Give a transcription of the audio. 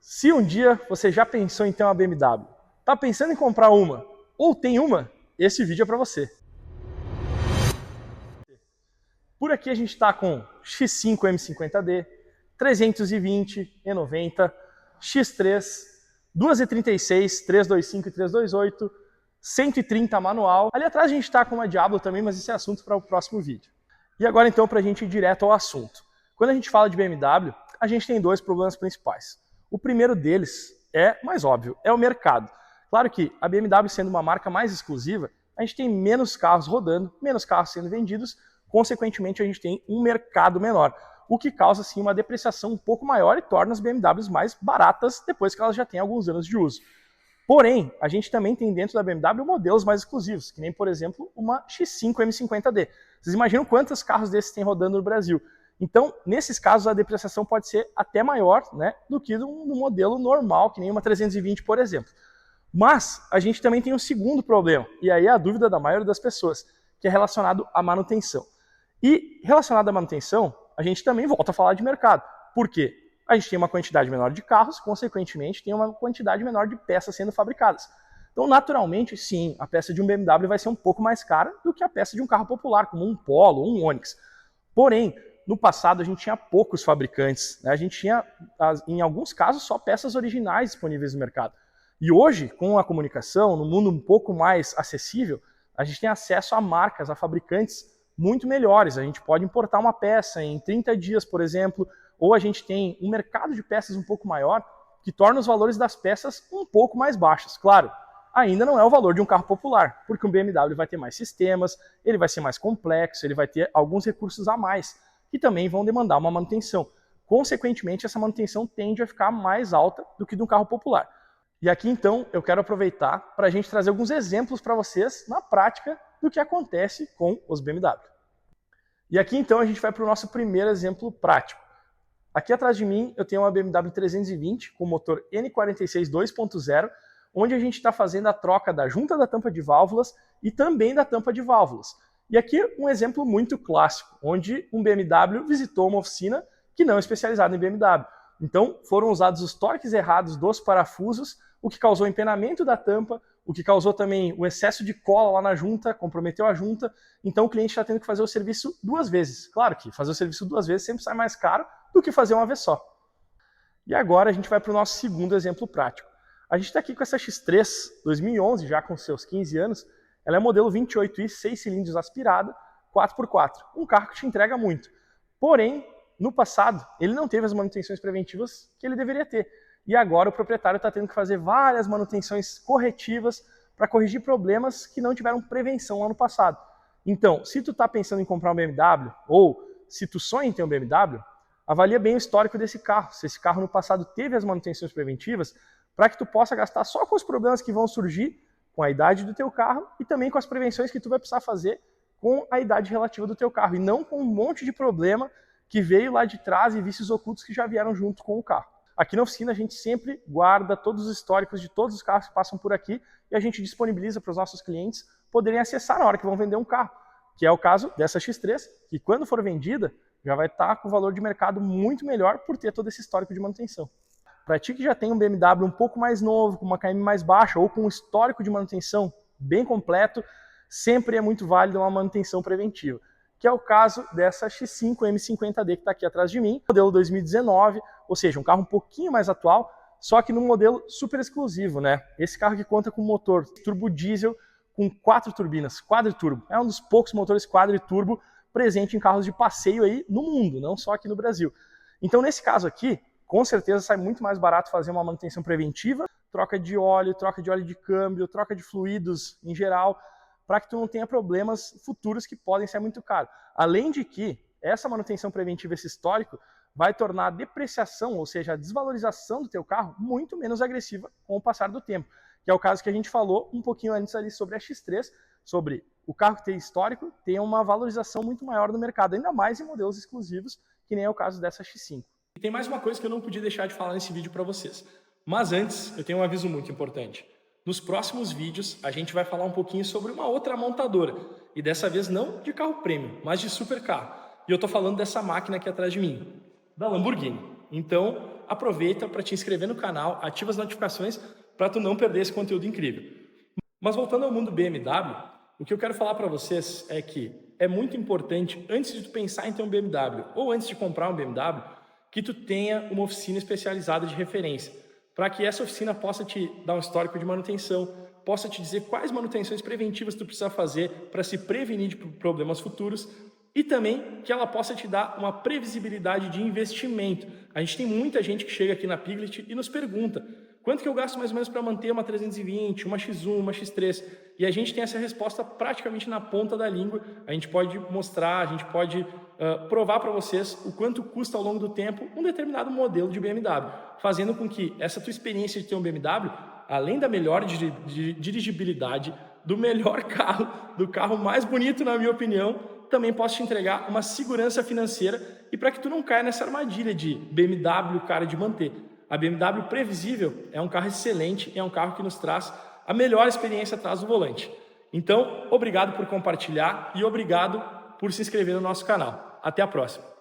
Se um dia você já pensou em ter uma BMW, está pensando em comprar uma ou tem uma, esse vídeo é para você. Por aqui a gente está com X5 M50D, 320 E90, X3, 236, 325 e 328, 130 manual. Ali atrás a gente está com uma Diablo também, mas esse é assunto para o próximo vídeo. E agora então para a gente ir direto ao assunto. Quando a gente fala de BMW, a gente tem dois problemas principais. O primeiro deles é mais óbvio, é o mercado. Claro que a BMW sendo uma marca mais exclusiva, a gente tem menos carros rodando, menos carros sendo vendidos, consequentemente a gente tem um mercado menor, o que causa sim uma depreciação um pouco maior e torna as BMWs mais baratas depois que elas já têm alguns anos de uso. Porém, a gente também tem dentro da BMW modelos mais exclusivos, que nem, por exemplo, uma X5 M50D. Vocês imaginam quantos carros desses tem rodando no Brasil? Então, nesses casos, a depreciação pode ser até maior, né, do que no modelo normal, que nem uma 320, por exemplo. Mas a gente também tem um segundo problema, e aí é a dúvida da maioria das pessoas, que é relacionado à manutenção. E relacionado à manutenção, a gente também volta a falar de mercado. Por quê? A gente tem uma quantidade menor de carros, consequentemente tem uma quantidade menor de peças sendo fabricadas. Então, naturalmente, sim, a peça de um BMW vai ser um pouco mais cara do que a peça de um carro popular, como um Polo ou um Onix. Porém, no passado a gente tinha poucos fabricantes, né? A gente tinha, em alguns casos, só peças originais disponíveis no mercado. E hoje, com a comunicação, no mundo um pouco mais acessível, a gente tem acesso a marcas, a fabricantes muito melhores. A gente pode importar uma peça em 30 dias, por exemplo, ou a gente tem um mercado de peças um pouco maior, que torna os valores das peças um pouco mais baixos. Claro, ainda não é o valor de um carro popular, porque um BMW vai ter mais sistemas, ele vai ser mais complexo, ele vai ter alguns recursos a mais, que também vão demandar uma manutenção. Consequentemente, essa manutenção tende a ficar mais alta do que de um carro popular. E aqui, então, eu quero aproveitar para a gente trazer alguns exemplos para vocês, na prática, do que acontece com os BMW. E aqui, então, a gente vai para o nosso primeiro exemplo prático. Aqui atrás de mim, eu tenho uma BMW 320 com motor N46 2.0, onde a gente está fazendo a troca da junta da tampa de válvulas e também da tampa de válvulas. E aqui um exemplo muito clássico, onde um BMW visitou uma oficina que não é especializada em BMW. Então foram usados os torques errados dos parafusos, o que causou empenamento da tampa, o que causou também o excesso de cola lá na junta, comprometeu a junta. Então o cliente está tendo que fazer o serviço duas vezes. Claro que fazer o serviço duas vezes sempre sai mais caro do que fazer uma vez só. E agora a gente vai para o nosso segundo exemplo prático. A gente está aqui com essa X3 2011, já com seus 15 anos. Ela é modelo 28i, 6 cilindros aspirada, 4x4. Um carro que te entrega muito. Porém, no passado, ele não teve as manutenções preventivas que ele deveria ter. E agora o proprietário está tendo que fazer várias manutenções corretivas para corrigir problemas que não tiveram prevenção lá no passado. Então, se tu está pensando em comprar um BMW, ou se tu sonha em ter um BMW, avalia bem o histórico desse carro. Se esse carro no passado teve as manutenções preventivas, para que tu possa gastar só com os problemas que vão surgir com a idade do teu carro e também com as prevenções que tu vai precisar fazer com a idade relativa do teu carro, e não com um monte de problema que veio lá de trás e vícios ocultos que já vieram junto com o carro. Aqui na oficina a gente sempre guarda todos os históricos de todos os carros que passam por aqui e a gente disponibiliza para os nossos clientes poderem acessar na hora que vão vender um carro, que é o caso dessa X3, que quando for vendida já vai estar com o valor de mercado muito melhor por ter todo esse histórico de manutenção. Para ti que já tem um BMW um pouco mais novo, com uma KM mais baixa ou com um histórico de manutenção bem completo, sempre é muito válido uma manutenção preventiva, que é o caso dessa X5 M50D que está aqui atrás de mim, modelo 2019, ou seja, um carro um pouquinho mais atual, só que num modelo super exclusivo, né? Esse carro que conta com motor turbo diesel com 4 turbinas, quadriturbo. É um dos poucos motores quadriturbo presente em carros de passeio aí no mundo, não só aqui no Brasil. Então, nesse caso aqui, com certeza sai muito mais barato fazer uma manutenção preventiva, troca de óleo de câmbio, troca de fluidos em geral, para que tu não tenha problemas futuros que podem ser muito caros. Além de que essa manutenção preventiva, esse histórico, vai tornar a depreciação, ou seja, a desvalorização do teu carro muito menos agressiva com o passar do tempo, que é o caso que a gente falou um pouquinho antes ali sobre a X3, sobre o carro que tem histórico, tem uma valorização muito maior no mercado, ainda mais em modelos exclusivos, que nem é o caso dessa X5. E tem mais uma coisa que eu não podia deixar de falar nesse vídeo para vocês. Mas antes, eu tenho um aviso muito importante. Nos próximos vídeos, a gente vai falar um pouquinho sobre uma outra montadora. E dessa vez não de carro premium, mas de supercarro. E eu estou falando dessa máquina aqui atrás de mim, da Lamborghini. Então, aproveita para te inscrever no canal, ativa as notificações para tu não perder esse conteúdo incrível. Mas voltando ao mundo BMW, o que eu quero falar para vocês é que é muito importante, antes de tu pensar em ter um BMW ou antes de comprar um BMW, que tu tenha uma oficina especializada de referência, para que essa oficina possa te dar um histórico de manutenção, possa te dizer quais manutenções preventivas tu precisa fazer para se prevenir de problemas futuros e também que ela possa te dar uma previsibilidade de investimento. A gente tem muita gente que chega aqui na Piglet e nos pergunta quanto que eu gasto mais ou menos para manter uma 320, uma X1, uma X3? E a gente tem essa resposta praticamente na ponta da língua. A gente pode mostrar, a gente pode provar para vocês o quanto custa ao longo do tempo um determinado modelo de BMW, fazendo com que essa tua experiência de ter um BMW, além da melhor dirigibilidade, do melhor carro, do carro mais bonito, na minha opinião, também possa te entregar uma segurança financeira e para que tu não caia nessa armadilha de BMW cara de manter. A BMW Previsível é um carro excelente, é um carro que nos traz a melhor experiência atrás do volante. Então, obrigado por compartilhar e obrigado por se inscrever no nosso canal. Até a próxima!